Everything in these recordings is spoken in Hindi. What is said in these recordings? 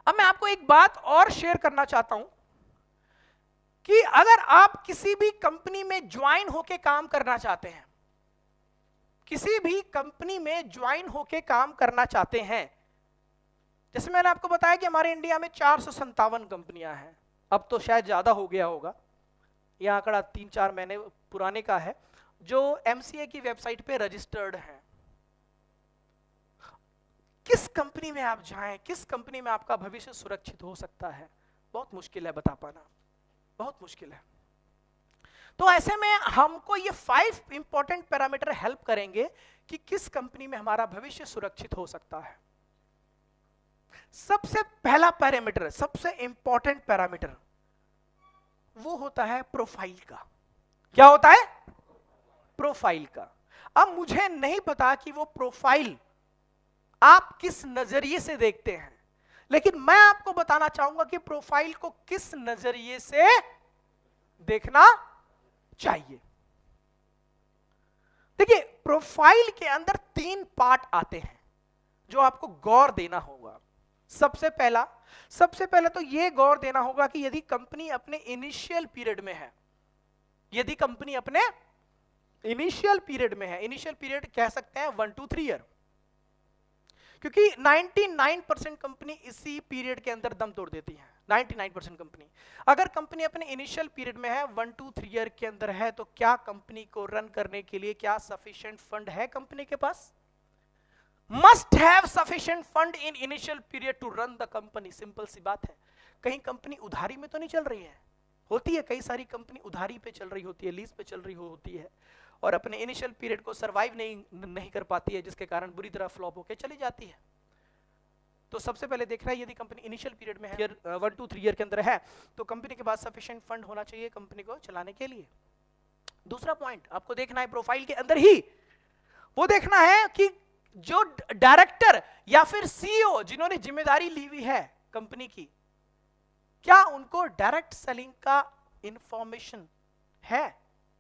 अब मैं आपको एक बात और शेयर करना चाहता हूं कि अगर आप किसी भी कंपनी में ज्वाइन होके काम करना चाहते हैं, किसी भी कंपनी में ज्वाइन होके काम करना चाहते हैं, जैसे मैंने आपको बताया कि हमारे इंडिया में 457 कंपनियां हैं, अब तो शायद ज्यादा हो गया होगा, यह आंकड़ा 3-4 महीने पुराने का है, जो एमसीए की वेबसाइट पे रजिस्टर्ड हैं। किस कंपनी में आप जाएं, किस कंपनी में आपका भविष्य सुरक्षित हो सकता है, बहुत मुश्किल है बता पाना, बहुत मुश्किल है। तो ऐसे में हमको ये 5 इंपॉर्टेंट पैरामीटर हेल्प करेंगे कि किस कंपनी में हमारा भविष्य सुरक्षित हो सकता है। सबसे पहला पैरामीटर, सबसे इंपॉर्टेंट पैरामीटर वो होता है प्रोफाइल का। क्या होता है? प्रोफाइल का। अब मुझे नहीं पता कि वो प्रोफाइल आप किस नजरिए से देखते हैं, लेकिन मैं आपको बताना चाहूंगा कि प्रोफाइल को किस नजरिए से देखना चाहिए। देखिए, प्रोफाइल के अंदर 3 पार्ट आते हैं जो आपको गौर देना होगा। सबसे पहला तो यह गौर देना होगा कि यदि कंपनी अपने इनिशियल पीरियड में है, यदि कंपनी अपने इनिशियल पीरियड में है, इनिशियल पीरियड कह सकते हैं 1 to 3 ईयर, क्योंकि 99% कंपनी इसी पीरियड के अंदर दम तोड़ देती है। 99% कंपनी, अगर कंपनी अपने इनिशियल पीरियड में है, 1 to 3 ईयर के अंदर है, तो क्या कंपनी को रन करने के लिए क्या सफिशिएंट फंड है कंपनी के पास? Must have sufficient fund in initial period to run the company. Simple सी बात है। कहीं कंपनी उधारी में तो नहीं चल रही है, होती है कई सारी कंपनी उधारी पे चल रही होती है, लीज पे चल रही होती है, और अपने इनिशियल पीरियड को सरवाइव नहीं कर पाती है, जिसके कारण बुरी तरह फ्लॉप होकर चली जाती है। तो सबसे पहले देखना है, यदि कंपनी इनिशियल पीरियड में है, 1 to 3 ईयर के अंदर है, तो कंपनी के पास सफिशिएंट फंड होना चाहिए कंपनी को चलाने के लिए। दूसरा पॉइंट आपको देखना है प्रोफाइल के अंदर ही, वो देखना है कि जो डायरेक्टर या फिर सीईओ जिन्होंने जिम्मेदारी ली हुई है कंपनी की, क्या उनको डायरेक्ट सेलिंग का इंफॉर्मेशन है,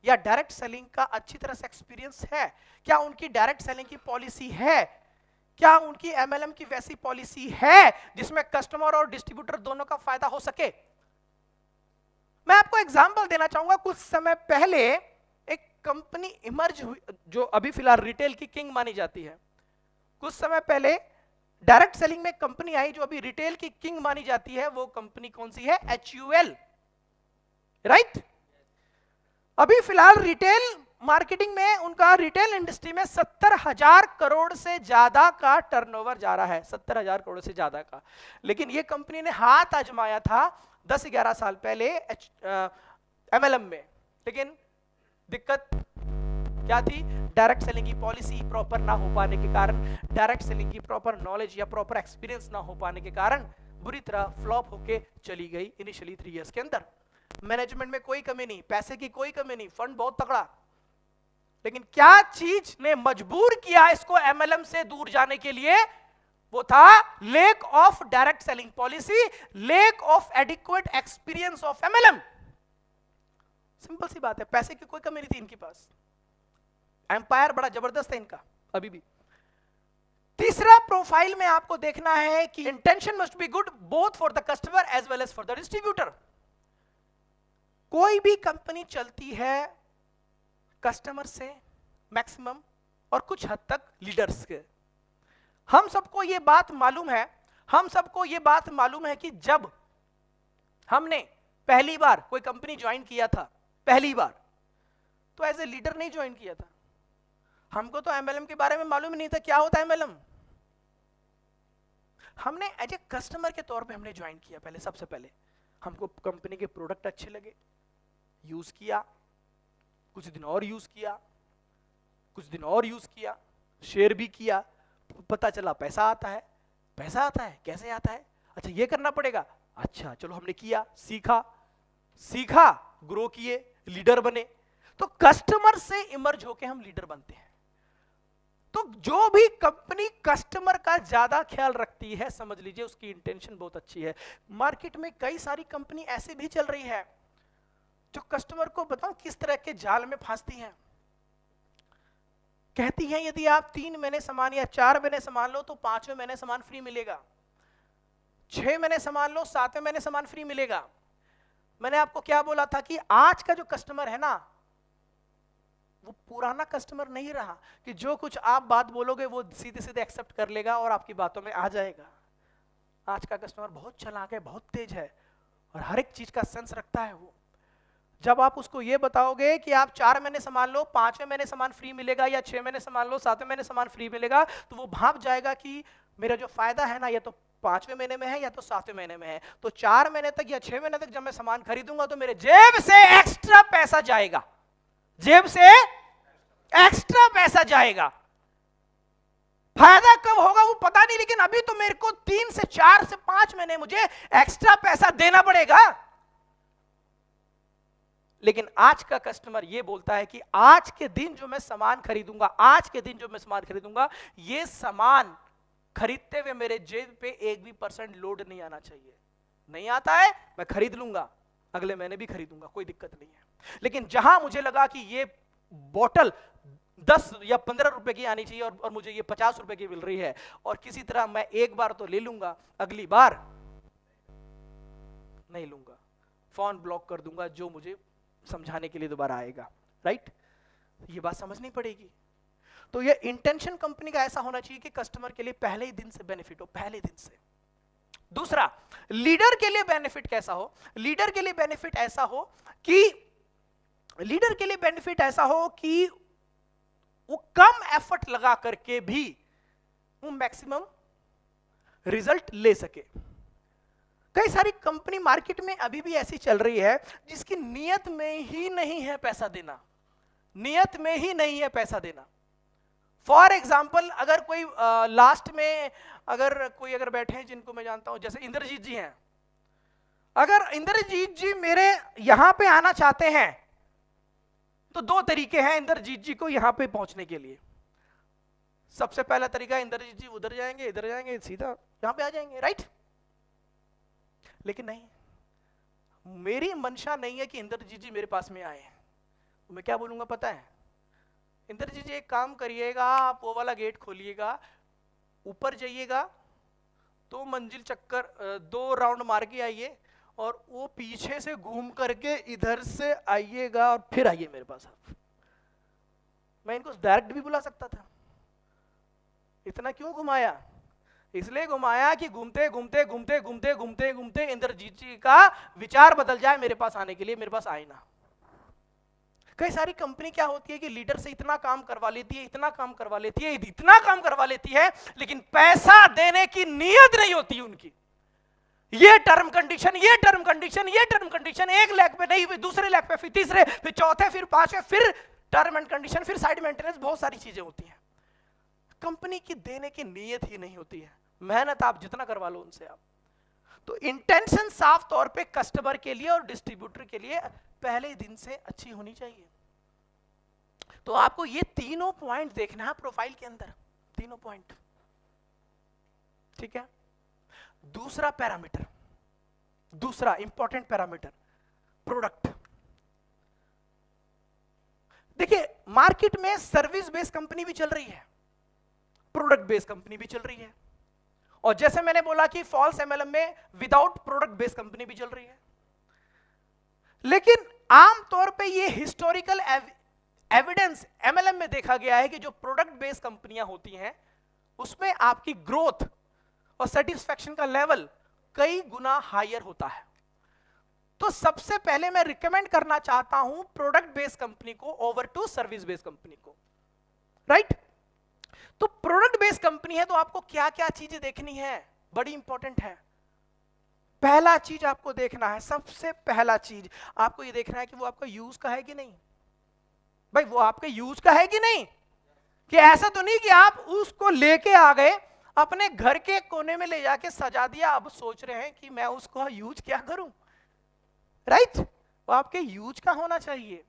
या डायरेक्ट सेलिंग का अच्छी तरह से एक्सपीरियंस है, क्या उनकी डायरेक्ट सेलिंग की पॉलिसी है, क्या उनकी एमएलएम की वैसी पॉलिसी है जिसमें कस्टमर और डिस्ट्रीब्यूटर दोनों का फायदा हो सके। मैं आपको एग्जांपल देना चाहूंगा। कुछ समय पहले एक कंपनी इमर्ज हुई जो अभी फिलहाल रिटेल की किंग मानी जाती है। कुछ समय पहले डायरेक्ट सेलिंग में कंपनी आई जो अभी रिटेल की किंग मानी जाती है। वो कंपनी कौन सी है? HUL, right. अभी फिलहाल रिटेल मार्केटिंग में उनका रिटेल इंडस्ट्री में 70,000 करोड़ से ज्यादा का टर्नओवर जा रहा है, 70,000 करोड़ से ज्यादा का। लेकिन ये कंपनी ने हाथ आजमाया था 10-11 साल पहले MLM में, लेकिन दिक्कत क्या थी? डायरेक्ट सेलिंग की पॉलिसी प्रॉपर ना हो पाने के कारण, डायरेक्ट सेलिंग की प्रॉपर नॉलेज या प्रॉपर एक्सपीरियंस ना हो पाने के कारण बुरी तरह फ्लॉप होके चली गई इनिशियली 3 इयर्स के अंदर। मैनेजमेंट में कोई कमी नहीं, पैसे की कोई कमी नहीं, फंड बहुत तगड़ा, लेकिन क्या चीज ने मजबूर किया इसको MLM से दूर जाने के लिए? वो था lack of direct selling policy, lack of adequate experience of MLM। Simple सी बात है, पैसे की कोई कमी नहीं थी इनके पास, एम्पायर बड़ा जबरदस्त है इनका अभी भी। तीसरा प्रोफाइल में आपको देखना है कि intention must be good both for the customer as well as for the distributor. कोई भी कंपनी चलती है कस्टमर से मैक्सिमम और कुछ हद तक लीडर्स के। हम सबको ये बात मालूम है, हम सबको ये बात मालूम है कि जब हमने पहली बार कोई कंपनी ज्वाइन किया था, पहली बार, तो एज ए लीडर नहीं ज्वाइन किया था। हमको तो MLM के बारे में मालूम ही नहीं था क्या होता है MLM। हमने एज ए कस्टमर के तौर पे हमने ज्वाइन किया। पहले सबसे पहले हमको कंपनी के प्रोडक्ट अच्छे लगे, यूज किया, कुछ दिन और यूज किया, कुछ दिन और यूज किया, शेयर भी किया, पता चला पैसा आता है। पैसा आता है, कैसे आता है? अच्छा ये करना पड़ेगा, अच्छा चलो हमने किया, सीखा, ग्रो किए, लीडर बने। तो कस्टमर से इमर्ज होके हम लीडर बनते हैं। तो जो भी कंपनी कस्टमर का ज्यादा ख्याल रखती है, समझ लीजिए उसकी इंटेंशन बहुत अच्छी है। मार्केट में कई सारी कंपनी ऐसे भी चल रही है जो कस्टमर को बताऊं किस तरह के जाल में फंसती हैं। कहती हैं यदि आप 3 महीने सामान या 4 महीने सामान लो तो 5वें महीने सामान फ्री मिलेगा। 6 महीने सामान लो, 7वें महीने सामान फ्री मिलेगा। मैंने आपको क्या बोला था कि आज का जो कस्टमर है ना, वो पुराना कस्टमर नहीं रहा कि जो कुछ आप बात बोलोगे वो सीधे सीधे एक्सेप्ट कर लेगा और आपकी बातों में आ जाएगा। आज का कस्टमर बहुत चालाक है, बहुत तेज है और हर एक चीज का सेंस रखता है। वो जब आप उसको ये बताओगे कि आप 4 महीने सामान लो, 5वें महीने सामान फ्री मिलेगा, या 6 महीने सामान लो, 7वें महीने सामान फ्री मिलेगा, तो वो भाप जाएगा कि मेरा जो फायदा है ना, या तो 5वें महीने में है या तो 7वें महीने में है। तो 4 महीने तक या 6 महीने तक जब मैं सामान खरीदूंगा तो मेरे जेब से एक्स्ट्रा पैसा जाएगा, जेब से एक्स्ट्रा पैसा जाएगा। फायदा कब होगा वो पता नहीं, लेकिन अभी तो मेरे को 3 से 4 से 5 महीने मुझे एक्स्ट्रा पैसा देना पड़ेगा। लेकिन आज का कस्टमर ये बोलता है कि आज के दिन जो मैं सामान खरीदूंगा, आज के दिन जो मैं सामान खरीदूंगा, ये सामान खरीदते हुए मेरे जेब पे 1 भी % लोड नहीं आना चाहिए। नहीं आता है, मैं खरीद लूंगा, अगले महीने भी खरीदूंगा, कोई दिक्कत नहीं है। लेकिन जहां मुझे लगा कि ये बोतल 10 या 15 रुपए की आनी चाहिए और मुझे ये 50 रुपए की मिल रही है, और किसी तरह मैं एक बार तो ले लूंगा, अगली बार नहीं लूंगा, फोन ब्लॉक कर दूंगा, जो मुझे समझाने के लिए दोबारा आएगा। राइट? ये बात समझनी पड़ेगी। तो ये इंटेंशन कंपनी का ऐसा होना चाहिए कि कस्टमर के लिए पहले ही दिन से बेनिफिट हो, पहले दिन से। दूसरा, लीडर के लिए बेनिफिट कैसा हो? लीडर के लिए बेनिफिट ऐसा हो कि वो कम एफर्ट लगा करके भी वो मैक्सिमम रिजल्ट ले सके। कई सारी कंपनी मार्केट में अभी भी ऐसी चल रही है जिसकी नियत में ही नहीं है पैसा देना, नियत में ही नहीं है पैसा देना। फॉर एग्जाम्पल, अगर कोई लास्ट में अगर बैठे हैं जिनको मैं जानता हूं, जैसे इंद्रजीत जी हैं, अगर इंद्रजीत जी मेरे यहां पे आना चाहते हैं तो 2 तरीके हैं इंद्रजीत जी को यहां पे पहुंचने के लिए। सबसे पहला तरीका, इंद्रजीत जी उधर जाएंगे, इधर जाएंगे, सीधा यहां पे आ जाएंगे। राइट? लेकिन नहीं, मेरी मंशा नहीं है कि इंद्रजीत जी मेरे पास में आए। तो मैं क्या बोलूंगा पता है? इंद्रजीत जी एक काम करिएगा, आप वो वाला गेट खोलिएगा, ऊपर जाइएगा, 2 मंजिल चक्कर 2 राउंड मार के आइए, और वो पीछे से घूम करके इधर से आइएगा और फिर आइए मेरे पास। आप, मैं इनको डायरेक्ट भी बुला सकता था, इतना क्यों घुमाया? इसलिए घुमाया कि घूमते घूमते घूमते घूमते घूमते घूमते इंद्रजीत जी का विचार बदल जाए मेरे पास आने के लिए, मेरे पास आए ना। कई सारी कंपनी क्या होती है कि लीडर से इतना काम करवा लेती है, इतना काम करवा लेती है, इतना काम करवा लेती है, लेकिन पैसा देने की नीयत नहीं होती उनकी। ये टर्म कंडीशन, ये टर्म कंडीशन, ये टर्म कंडीशन, एक लेग पे नहीं, फिर दूसरे लेग पे, फिर तीसरे, फिर चौथे, फिर पांचवे, फिर टर्म एंड कंडीशन, फिर साइड मेंटेनेंस, बहुत सारी चीजें होती हैं। कंपनी की देने की नीयत ही नहीं होती है। मेहनत आप जितना करवा लो उनसे आप। तो इंटेंशन साफ तौर पे कस्टमर के लिए और डिस्ट्रीब्यूटर के लिए पहले दिन से अच्छी होनी चाहिए। तो आपको ये तीनों पॉइंट देखना है प्रोफाइल के अंदर, तीनों पॉइंट। ठीक है? दूसरा पैरामीटर, दूसरा इंपॉर्टेंट पैरामीटर, प्रोडक्ट। देखिए, मार्केट में सर्विस बेस्ड कंपनी भी चल रही है, प्रोडक्ट बेस्ड कंपनी भी चल रही है, और जैसे मैंने बोला कि फॉल्स एमएलएम में विदाउट प्रोडक्ट बेस्ड कंपनी भी चल रही है। लेकिन आमतौर पे ये हिस्टोरिकल एविडेंस एमएलएम में देखा गया है कि जो प्रोडक्ट बेस्ड कंपनियां होती हैं उसमें आपकी ग्रोथ और सेटिस्फैक्शन का लेवल कई गुना हायर होता है। तो सबसे पहले मैं रिकमेंड करना चाहता हूं प्रोडक्ट बेस्ड कंपनी को over to service based company को। राइट? तो प्रोडक्ट बेस्ड कंपनी है तो आपको क्या क्या चीजें देखनी है, बड़ी इंपॉर्टेंट है। पहला चीज आपको देखना है, सबसे पहला चीज आपको ये देखना है कि वो आपका यूज का है कि नहीं। भाई वो आपके यूज का है कि नहीं, कि ऐसा तो नहीं कि आप उसको लेके आ गए अपने घर के कोने में ले जाके सजा दिया, अब सोच रहे हैं कि मैं उसको यूज क्या करूं। राइट? वो आपके यूज का होना चाहिए,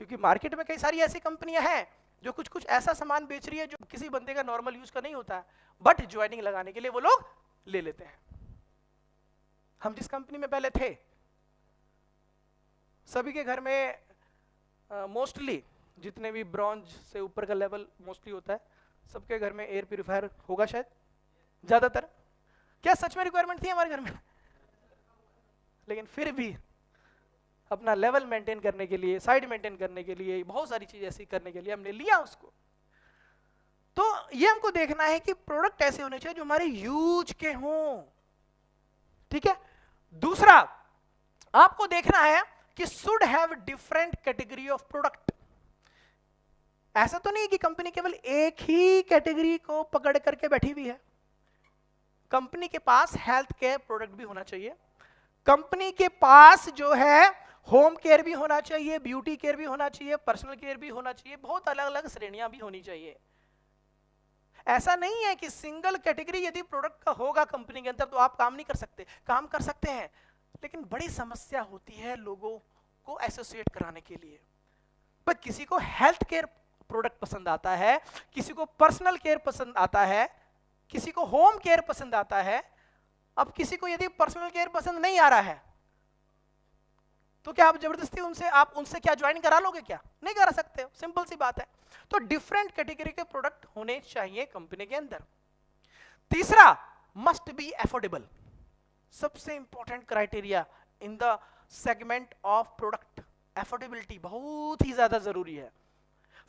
क्योंकि मार्केट में कई सारी ऐसी कंपनियां हैं जो कुछ कुछ ऐसा सामान बेच रही है जो किसी बंदे का नॉर्मल यूज का नहीं होता है, बट ज्वाइनिंग लगाने के लिए वो लोग ले लेते हैं। हम जिस कंपनी में पहले थे, सभी के घर में मोस्टली जितने भी ब्रॉन्ज से ऊपर का लेवल मोस्टली होता है, सबके घर में एयर प्यूरिफायर होगा शायद, ज्यादातर। क्या सच में रिक्वायरमेंट थी हमारे घर में? लेकिन फिर भी अपना लेवल मेंटेन करने के लिए, साइड मेंटेन करने के लिए, बहुत सारी चीजें ऐसी करने के लिए हमने लिया उसको। तो ये हमको देखना है कि प्रोडक्ट ऐसे होने चाहिए जो हमारे यूज के हों, ठीक है। दूसरा आपको देखना है कि should have different category of product. ऐसा तो नहीं है कि कंपनी केवल एक ही कैटेगरी को पकड़ करके बैठी हुई है। कंपनी के पास हेल्थ केयर प्रोडक्ट भी होना चाहिए, कंपनी के पास जो है होम केयर भी होना चाहिए, ब्यूटी केयर भी होना चाहिए, पर्सनल केयर भी होना चाहिए, बहुत अलग अलग श्रेणियां भी होनी चाहिए। ऐसा नहीं है कि सिंगल कैटेगरी यदि प्रोडक्ट का होगा कंपनी के अंदर तो आप काम नहीं कर सकते, काम कर सकते हैं, लेकिन बड़ी समस्या होती है लोगों को एसोसिएट कराने के लिए। पर किसी को हेल्थ केयर प्रोडक्ट पसंद आता है, किसी को पर्सनल केयर पसंद आता है, किसी को होम केयर पसंद आता है। अब किसी को यदि पर्सनल केयर पसंद नहीं आ रहा है तो क्या आप जबरदस्ती उनसे क्या ज्वाइन करा लोगे? क्या नहीं करा सकते, सिंपल सी बात है। तो डिफरेंट कैटेगरी के प्रोडक्ट होने चाहिए कंपनी के अंदर। तीसरा, मस्ट बी अफोर्डेबल। सबसे important criteria in the segment of product, affordability बहुत ही ज्यादा जरूरी है।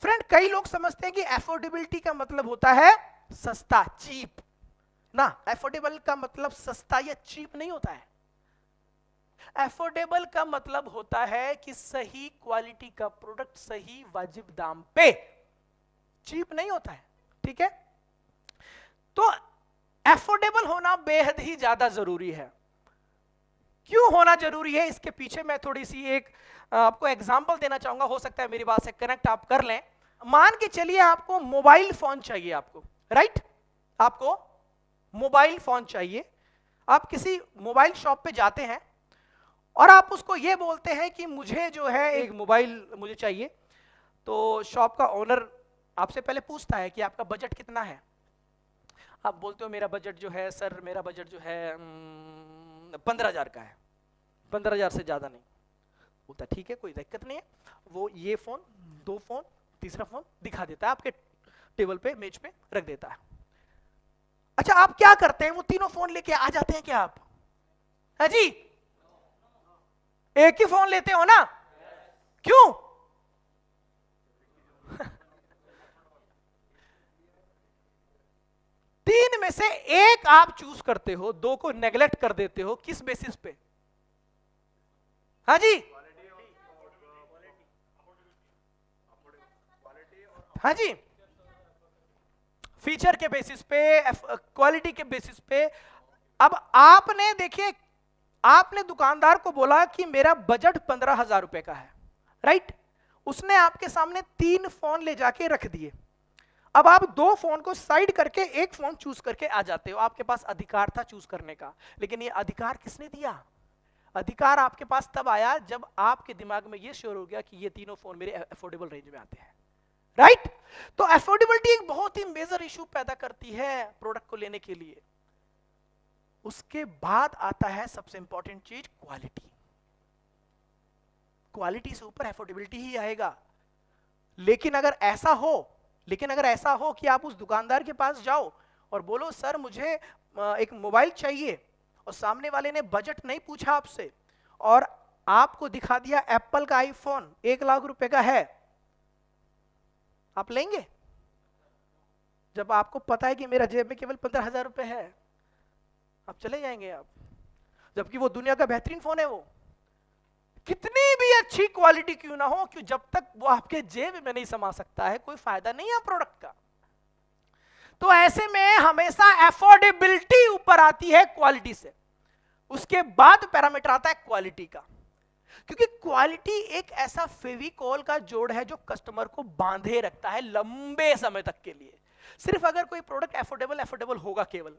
फ्रेंड, कई लोग समझते हैं कि अफोर्डेबिलिटी का मतलब होता है सस्ता, चीप। ना, अफोर्डेबल का मतलब सस्ता या चीप नहीं होता है। अफोर्डेबल का मतलब होता है कि सही क्वालिटी का प्रोडक्ट सही वाजिब दाम पे, चीप नहीं होता है, ठीक है। तो अफोर्डेबल होना बेहद ही ज्यादा जरूरी है। क्यों होना जरूरी है, इसके पीछे मैं थोड़ी सी एक आपको एग्जांपल देना चाहूंगा, हो सकता है मेरी बात से कनेक्ट आप कर लें। मान के चलिए आपको मोबाइल फोन चाहिए, आपको राइट, आपको मोबाइल फोन चाहिए। आप किसी मोबाइल शॉप पे जाते हैं और आप उसको ये बोलते हैं कि मुझे जो है एक मोबाइल मुझे चाहिए। तो शॉप का ओनर आपसे पहले पूछता है कि आपका बजट कितना है। आप बोलते हो मेरा बजट जो है सर, मेरा बजट जो है 15,000 का है, 15,000 से ज्यादा नहीं। बोलता ठीक है, कोई दिक्कत नहीं है। वो ये फोन, दो फोन, तीसरा फोन दिखा देता है, आपके टेबल पे, मेज पे रख देता है। अच्छा, आप क्या करते हैं? वो तीनों फोन लेके आ जाते हैं क्या आप? है जी, एक ही फोन लेते हो ना? क्यों? तीन में से एक आप चूज करते हो, दो को नेग्लेक्ट कर देते हो, किस बेसिस पे? हाँ जी, हाँ जी, फीचर के बेसिस पे, क्वालिटी के बेसिस पे। अब आपने देखिए, आपने दुकानदार को बोला कि मेरा बजट 15,000 रुपए का है, राइट। उसने आपके सामने 3 फोन ले जाके रख दिए। अब आप 2 फोन को साइड करके एक फोन चूज करके आ जाते हो। आपके पास अधिकार था चूज करने का, लेकिन ये अधिकार किसने दिया? अधिकार आपके पास तब आया जब आपके दिमाग में ये श्योर हो गया कि ये तीनों फोन मेरे अफोर्डेबल रेंज में आते हैं, राइट। तो अफोर्डेबिलिटी एक बहुत ही मेजर इशू पैदा करती है प्रोडक्ट को लेने के लिए। उसके बाद आता है सबसे इंपॉर्टेंट चीज, क्वालिटी। क्वालिटी से ऊपर अफोर्डेबिलिटी ही आएगा। लेकिन अगर ऐसा हो कि आप उस दुकानदार के पास जाओ और बोलो सर मुझे एक मोबाइल चाहिए, और सामने वाले ने बजट नहीं पूछा आपसे और आपको दिखा दिया एप्पल का आईफोन 1 लाख रुपए का है, आप लेंगे? जब आपको पता है कि मेरा जेब में केवल 15,000 रुपए है, आप चले जाएंगे आप, जबकि वो दुनिया का बेहतरीन फोन है। वो कितनी भी अच्छी क्वालिटी क्यों ना हो, क्यों जब तक वो आपके जेब में नहीं समा सकता है, कोई फायदा नहीं है प्रोडक्ट का। तो ऐसे में हमेशा अफोर्डेबिलिटी ऊपर आती है क्वालिटी से, उसके बाद पैरामीटर आता है क्वालिटी का। क्योंकि क्वालिटी एक ऐसा फेविकॉल का जोड़ है जो कस्टमर को बांधे रखता है लंबे समय तक के लिए। सिर्फ अगर कोई प्रोडक्ट अफोर्डेबल होगा, केवल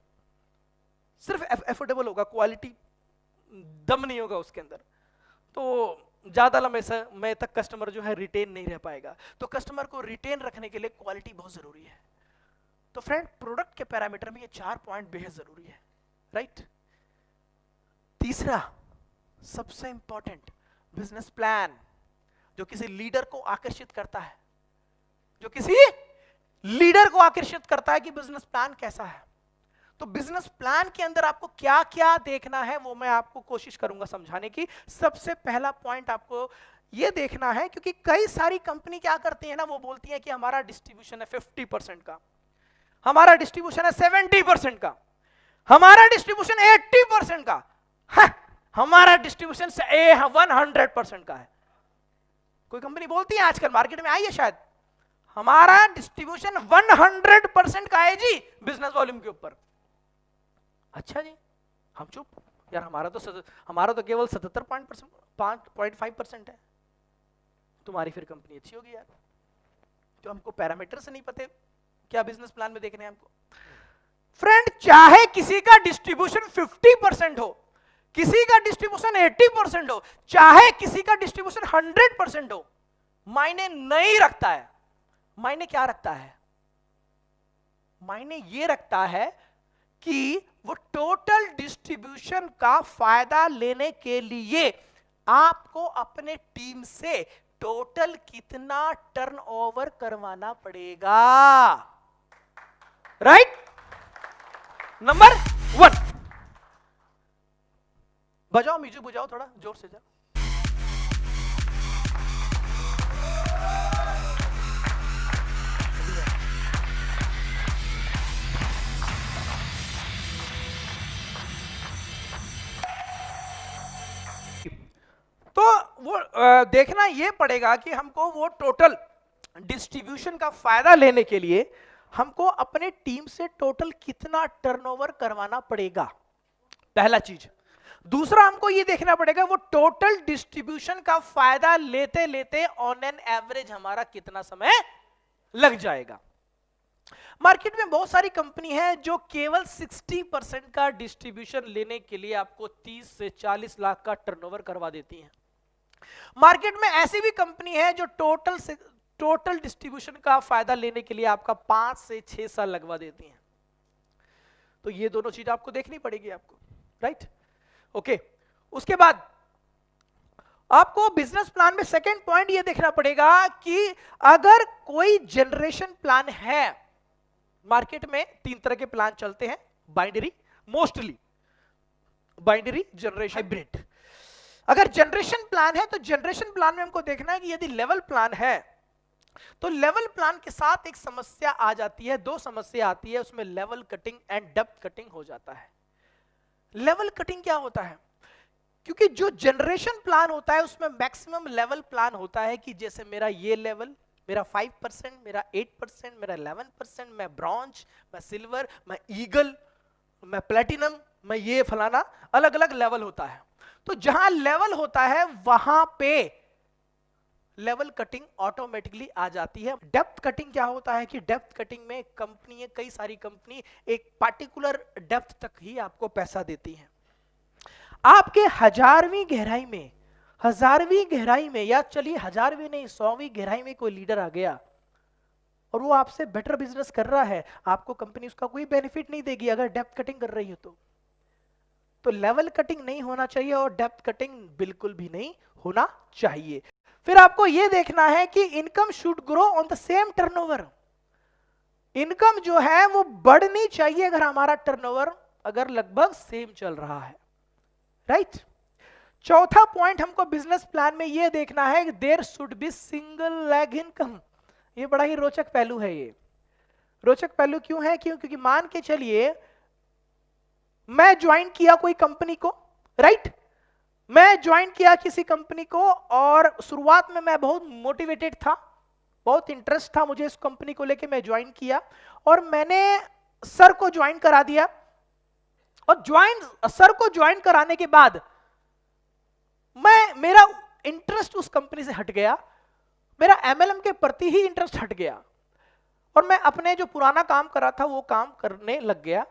सिर्फ अफोर्डेबल होगा, क्वालिटी दम नहीं होगा उसके अंदर, तो ज्यादा लंबे समय तक कस्टमर जो है रिटेन नहीं रह पाएगा। तो कस्टमर को रिटेन रखने के लिए क्वालिटी बहुत जरूरी है। तो फ्रेंड, प्रोडक्ट के पैरामीटर में ये 4 पॉइंट बेहद जरूरी है, राइट। तीसरा सबसे इंपॉर्टेंट, बिजनेस प्लान, जो किसी लीडर को आकर्षित करता है, जो किसी लीडर को आकर्षित करता है कि बिजनेस प्लान कैसा है। तो बिजनेस प्लान के अंदर आपको क्या क्या देखना है वो मैं आपको कोशिश करूंगा समझाने की। सबसे पहला पॉइंट आपको ये देखना है, क्योंकि कई सारी कंपनी क्या करती है ना, वो बोलती है कि हमारा डिस्ट्रीब्यूशन है 50% का, हमारा डिस्ट्रीब्यूशन है 70% का, हमारा डिस्ट्रीब्यूशन 80% का, हमारा डिस्ट्रीब्यूशन 100% का है। कोई कंपनी बोलती है आजकल मार्केट में आई है शायद, हमारा डिस्ट्रीब्यूशन 100% का है जी बिजनेस वॉल्यूम के ऊपर। अच्छा जी, हम चुप यार, हमारा तो केवल 77.5% है। तुम्हारी फिर कंपनी अच्छी होगी यार, तो हमको पैरामीटर से नहीं पते क्या बिजनेस प्लान में देखने हैं हमको। फ्रेंड, चाहे किसी का डिस्ट्रीब्यूशन 50% हो, किसी का डिस्ट्रीब्यूशन 80% हो, चाहे किसी का डिस्ट्रीब्यूशन 100% हो, मायने नहीं रखता है। मायने क्या रखता है? मायने ये रखता है कि वो टोटल डिस्ट्रीब्यूशन का फायदा लेने के लिए आपको अपने टीम से टोटल कितना टर्नओवर करवाना पड़ेगा। राइट? नंबर 1 बजाओ, म्यूजिक बजाओ थोड़ा जोर से जा। तो वो देखना ये पड़ेगा कि हमको वो टोटल डिस्ट्रीब्यूशन का फायदा लेने के लिए हमको अपने टीम से टोटल कितना टर्नओवर करवाना पड़ेगा, पहला चीज। दूसरा, हमको ये देखना पड़ेगा वो टोटल डिस्ट्रीब्यूशन का फायदा लेते लेते ऑन एन एवरेज हमारा कितना समय लग जाएगा। मार्केट में बहुत सारी कंपनी है जो केवल 60% का डिस्ट्रीब्यूशन लेने के लिए आपको 30 से 40 लाख का टर्नओवर करवा देती है। मार्केट में ऐसी भी कंपनी है जो टोटल डिस्ट्रीब्यूशन का फायदा लेने के लिए आपका 5 से 6 साल लगवा देती है। तो ये दोनों चीज आपको देखनी पड़ेगी आपको, राइट? ओके। उसके बाद आपको बिजनेस प्लान में सेकंड पॉइंट ये देखना पड़ेगा कि अगर कोई जनरेशन प्लान है, मार्केट में 3 तरह के प्लान चलते हैं, binary, mostly binary, generation, hybrid. अगर जनरेशन प्लान है तो जनरेशन प्लान में हमको देखना है कि यदि लेवल प्लान है तो लेवल प्लान के साथ एक समस्या आ जाती है, 2 समस्या आती है उसमें, level cutting and depth cutting हो जाता है। लेवल कटिंग क्या होता है? क्योंकि जो जनरेशन प्लान होता है उसमें मैक्सिमम लेवल प्लान होता है कि जैसे मेरा ये लेवल, मेरा 5%, मेरा 8%, मेरा 11%, मैं ब्रॉन्ज, मैं सिल्वर, मैं ईगल, मैं प्लेटिनम, मैं ये फलाना, अलग अलग लेवल होता है। तो जहां लेवल होता है वहां पे लेवल कटिंग ऑटोमेटिकली आ जाती है। डेप्थ कटिंग क्या होता है कि डेप्थ कटिंग में कंपनी, कई सारी कंपनी एक पार्टिकुलर डेप्थ तक ही आपको पैसा देती है। आपके 1000वीं गहराई में, 1000वीं गहराई में, या चलिए 1000वीं नहीं 100वीं गहराई में कोई लीडर आ गया और वो आपसे बेटर बिजनेस कर रहा है, आपको कंपनी उसका कोई बेनिफिट नहीं देगी अगर डेप्थ कटिंग कर रही हो तो लेवल कटिंग नहीं होना चाहिए और डेप्थ कटिंग बिल्कुल भी नहीं होना चाहिए। फिर आपको यह देखना है कि income should grow on the same turnover. Income जो है वो बढ़नी चाहिए अगर हमारा टर्नओवर अगर लगभग सेम चल रहा है, राइट? चौथा पॉइंट हमको बिजनेस प्लान में यह देखना है कि there should be single leg income. ये बड़ा ही रोचक पहलू है। ये रोचक पहलू क्यों है? क्योंकि मान के चलिए मैं ज्वाइन किया कोई कंपनी को, राइट? मैं ज्वाइन किया किसी कंपनी को और शुरुआत में मैं बहुत मोटिवेटेड था, बहुत इंटरेस्ट था मुझे इस कंपनी को लेके, मैं ज्वाइन किया और मैंने सर को ज्वाइन करा दिया। और सर को ज्वाइन कराने के बाद मेरा इंटरेस्ट उस कंपनी से हट गया, मेरा एमएलएम के प्रति ही इंटरेस्ट हट गया और मैं अपने जो पुराना काम कर रहा था वो काम करने लग गया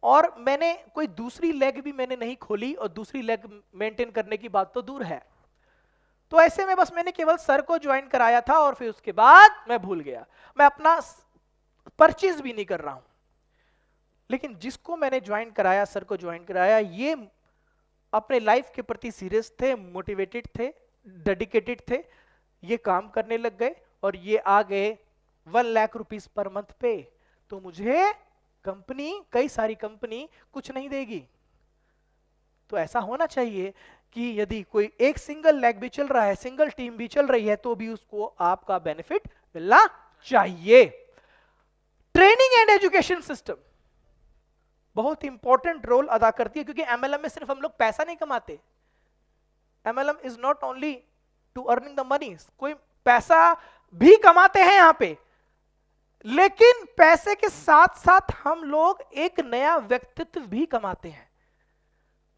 और मैंने कोई दूसरी लेग भी मैंने नहीं खोली और दूसरी लेग मेंटेन करने की बात तो दूर है। तो ऐसे में बस मैंने केवल सर को ज्वाइन कराया था और फिर उसके बाद मैं भूल गया, मैं अपना परचेज भी नहीं कर रहा हूं। लेकिन जिसको मैंने ज्वाइन कराया, सर को ज्वाइन कराया, ये अपने लाइफ के प्रति सीरियस थे, मोटिवेटेड थे, डेडिकेटेड थे, ये काम करने लग गए और ये आ गए 1 लाख रुपीस पर मंथ पे। तो मुझे कई सारी कंपनी कुछ नहीं देगी। तो ऐसा होना चाहिए कि यदि कोई एक सिंगल लेग भी चल रहा है, सिंगल टीम भी चल रही है, तो भी उसको आपका बेनिफिट मिलना चाहिए। ट्रेनिंग एंड एजुकेशन सिस्टम बहुत इंपॉर्टेंट रोल अदा करती है, क्योंकि एमएलएम में सिर्फ हम लोग पैसा नहीं कमाते। MLM is not only to earning the money, कोई पैसा भी कमाते हैं यहां पे, लेकिन पैसे के साथ साथ हम लोग एक नया व्यक्तित्व भी कमाते हैं।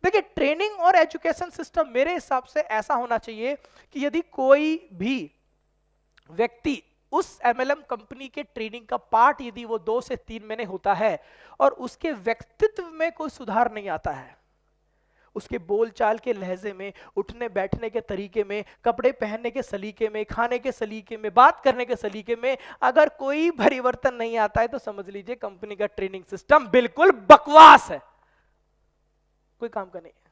देखिए, ट्रेनिंग और एजुकेशन सिस्टम मेरे हिसाब से ऐसा होना चाहिए कि यदि कोई भी व्यक्ति उस एमएलएम कंपनी के ट्रेनिंग का पार्ट यदि वो 2 से 3 महीने होता है और उसके व्यक्तित्व में कोई सुधार नहीं आता है, उसके बोलचाल के लहजे में, उठने बैठने के तरीके में, कपड़े पहनने के सलीके में, खाने के सलीके में, बात करने के सलीके में अगर कोई परिवर्तन नहीं आता है, तो समझ लीजिए कंपनी का ट्रेनिंग सिस्टम बिल्कुल बकवास है, कोई काम का नहीं है।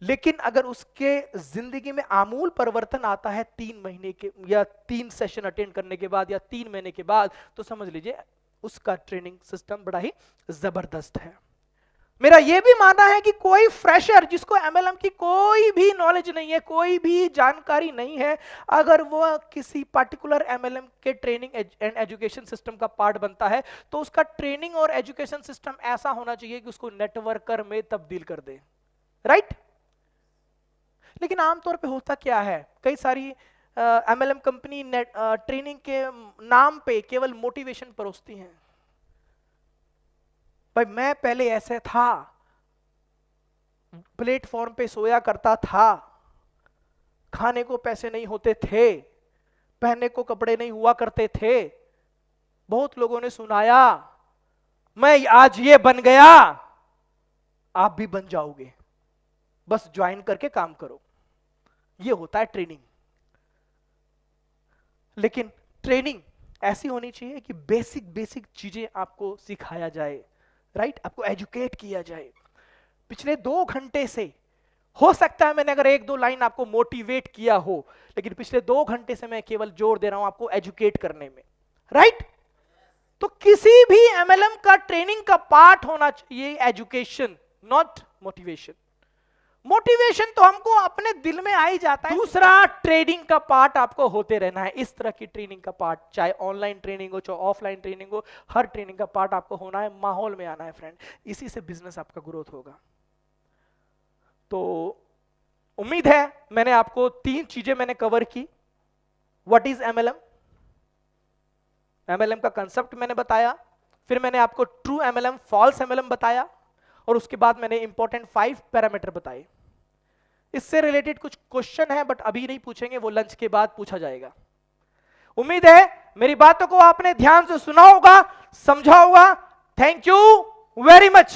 लेकिन अगर उसके जिंदगी में आमूल परिवर्तन आता है 3 महीने के या 3 सेशन अटेंड करने के बाद या 3 महीने के बाद, तो समझ लीजिए उसका ट्रेनिंग सिस्टम बड़ा ही जबरदस्त है। मेरा यह भी मानना है कि कोई फ्रेशर जिसको एमएलएम की कोई भी नॉलेज नहीं है, कोई भी जानकारी नहीं है, अगर वो किसी पर्टिकुलर एमएलएम के ट्रेनिंग एंड एजुकेशन सिस्टम का पार्ट बनता है, तो उसका ट्रेनिंग और एजुकेशन सिस्टम ऐसा होना चाहिए कि उसको नेटवर्कर में तब्दील कर दे, राइट? लेकिन आमतौर पे होता क्या है, कई सारी एमएलएम कंपनी ट्रेनिंग के नाम पे केवल मोटिवेशन परोसती हैं। भाई मैं पहले ऐसे था, प्लेटफॉर्म पे सोया करता था, खाने को पैसे नहीं होते थे, पहनने को कपड़े नहीं हुआ करते थे, बहुत लोगों ने सुनाया, मैं आज ये बन गया, आप भी बन जाओगे, बस ज्वाइन करके काम करो। ये होता है ट्रेनिंग। लेकिन ट्रेनिंग ऐसी होनी चाहिए कि बेसिक चीजें आपको सिखाया जाए, राइट? आपको एजुकेट किया जाए। पिछले 2 घंटे से हो सकता है मैंने अगर 1-2 लाइन आपको मोटिवेट किया हो, लेकिन पिछले 2 घंटे से मैं केवल जोर दे रहा हूं आपको एजुकेट करने में, राइट? तो किसी भी एमएलएम का ट्रेनिंग का पार्ट होना चाहिए एजुकेशन, नॉट मोटिवेशन। मोटिवेशन तो हमको अपने दिल में आ ही जाता है। दूसरा, ट्रेनिंग का पार्ट आपको होते रहना है। इस तरह की ट्रेनिंग का पार्ट, चाहे ऑनलाइन ट्रेनिंग हो चाहे ऑफलाइन ट्रेनिंग हो, हर ट्रेनिंग का पार्ट आपको होना है, माहौल में आना है फ्रेंड। इसी से बिजनेस आपका ग्रोथ होगा। तो उम्मीद है मैंने आपको 3 चीजें मैंने कवर की। व्हाट इज एमएलएम, एमएलएम का कंसेप्ट मैंने बताया, फिर मैंने आपको ट्रू एमएलएम, फॉल्स एमएलएम बताया, और उसके बाद मैंने इंपॉर्टेंट 5 पैरामीटर बताए। इससे रिलेटेड कुछ क्वेश्चन है, बट अभी नहीं पूछेंगे, वो लंच के बाद पूछा जाएगा। उम्मीद है मेरी बातों को आपने ध्यान से सुना होगा, समझा होगा। Thank you very much.